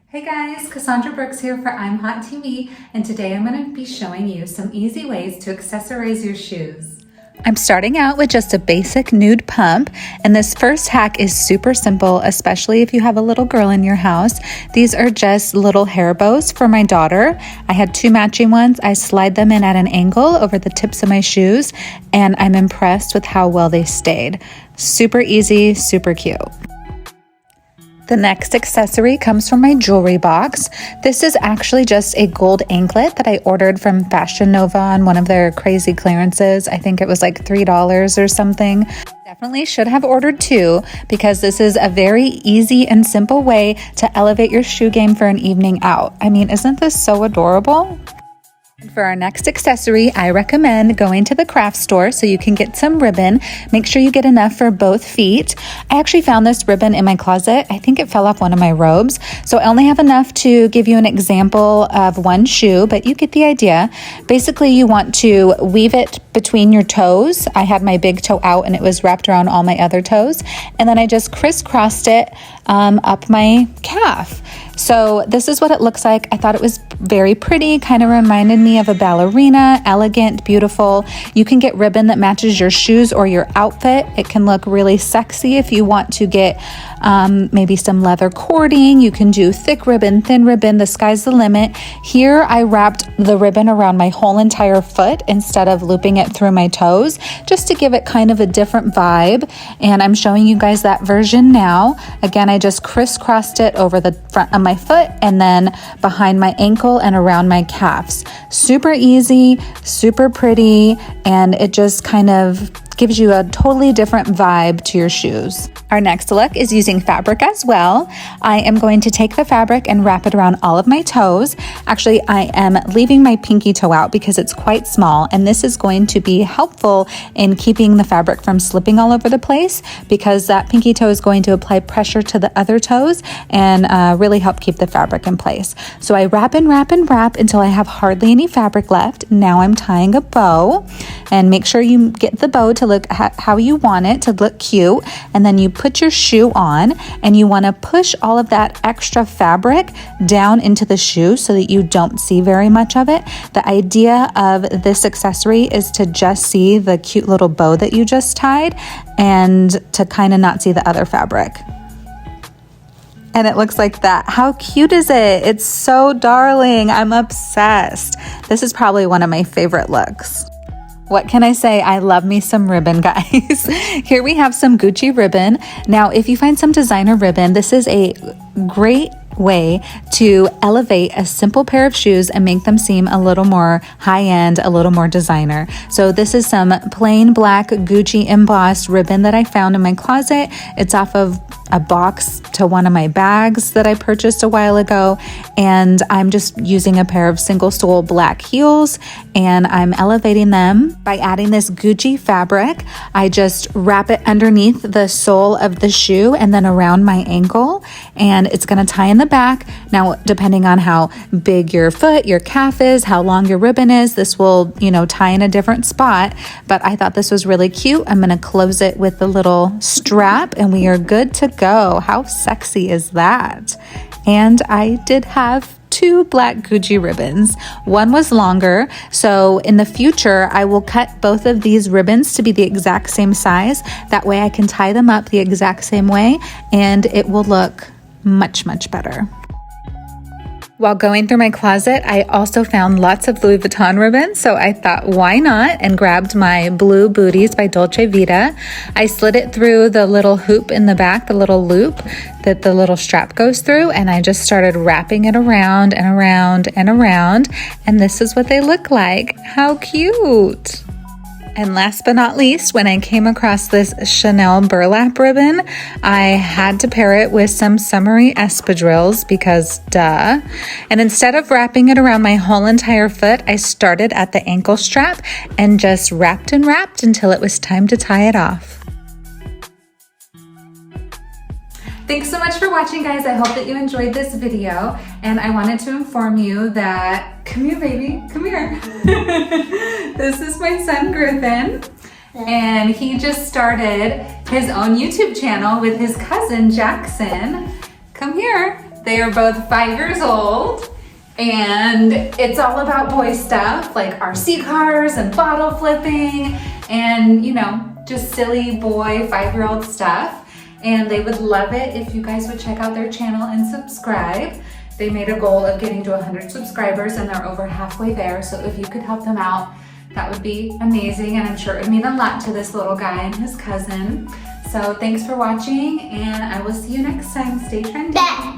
Hey guys, Cassandra Brooks here for I'm Hot TV, and today I'm going to be showing you some easy ways to accessorize your shoes. I'm starting out with just a basic nude pump, and this first hack is super simple, especially if you have a little girl in your house. These are just little hair bows for my daughter. I had two matching ones. I slide them in at an angle over the tips of my shoes, and I'm impressed with how well they stayed. Super easy, super cute. The next accessory comes from my jewelry box. This is actually just a gold anklet that I ordered from Fashion Nova on one of their crazy clearances. I think it was like $3 or something. Definitely should have ordered two because this is a very easy and simple way to elevate your shoe game for an evening out. I mean, isn't this so adorable? For our next accessory, I recommend going to the craft store so you can get some ribbon. Make sure you get enough for both feet. I actually found this ribbon in my closet. I think it fell off one of my robes. So I only have enough to give you an example of one shoe, but you get the idea. Basically, you want to weave it between your toes. I had my big toe out and it was wrapped around all my other toes. And then I just crisscrossed it up my calf. So this is what it looks like. I thought it was very pretty, kind of reminded me of a ballerina, elegant, beautiful. You can get ribbon that matches your shoes or your outfit. It can look really sexy if you want to get maybe some leather cording. You can do thick ribbon, thin ribbon, the sky's the limit. Here I wrapped the ribbon around my whole entire foot instead of looping it through my toes, just to give it kind of a different vibe. And I'm showing you guys that version now. Again, I just crisscrossed it over the front of my foot and then behind my ankle and around my calves. Super easy, super pretty, and it just kind of gives you a totally different vibe to your shoes. Our next look is using fabric as well. I am going to take the fabric and wrap it around all of my toes. Actually, I am leaving my pinky toe out because it's quite small, and this is going to be helpful in keeping the fabric from slipping all over the place because that pinky toe is going to apply pressure to the other toes and really help keep the fabric in place. So I wrap and wrap and wrap until I have hardly any fabric left. Now I'm tying a bow, and make sure you get the bow to look how you want it to look cute, and then you put your shoe on and you want to push all of that extra fabric down into the shoe so that you don't see very much of it. The idea of this accessory is to just see the cute little bow that you just tied and to kind of not see the other fabric. And it looks like that. How cute is it? It's so darling. I'm obsessed. This is probably one of my favorite looks. What can I say? I love me some ribbon, guys. Here we have some Gucci ribbon. Now, if you find some designer ribbon, this is a great way to elevate a simple pair of shoes and make them seem a little more high-end, a little more designer. So this is some plain black Gucci embossed ribbon that I found in my closet. It's off of a box to one of my bags that I purchased a while ago, and I'm just using a pair of single sole black heels, and I'm elevating them by adding this Gucci fabric. I just wrap it underneath the sole of the shoe and then around my ankle, and it's going to tie in the back. Now, depending on how big your foot, your calf is, how long your ribbon is, this will, tie in a different spot, but I thought this was really cute. I'm going to close it with the little strap, and we are good to go. How sexy is that? And I did have two black Gucci ribbons. One was longer, so in the future I will cut both of these ribbons to be the exact same size. That way I can tie them up the exact same way and it will look much, much better. While going through my closet, I also found lots of Louis Vuitton ribbons, so I thought, why not? And grabbed my blue booties by Dolce Vita. I slid it through the little hoop in the back, the little loop that the little strap goes through, and I just started wrapping it around and around and around, and this is what they look like. How cute! And last but not least, when I came across this Chanel burlap ribbon, I had to pair it with some summery espadrilles because duh. And instead of wrapping it around my whole entire foot, I started at the ankle strap and just wrapped and wrapped until it was time to tie it off. Thanks so much for watching, guys. I hope that you enjoyed this video, and I wanted to inform you that, come here, baby, come here. This is my son, Griffin, and he just started his own YouTube channel with his cousin, Jackson. Come here. They are both 5 years old, and it's all about boy stuff like RC cars and bottle flipping and, you know, just silly boy 5-year-old stuff. And they would love it if you guys would check out their channel and subscribe. They made a goal of getting to 100 subscribers and they're over halfway there. So if you could help them out, that would be amazing. And I'm sure it would mean a lot to this little guy and his cousin. So thanks for watching, and I will see you next time. Stay trendy.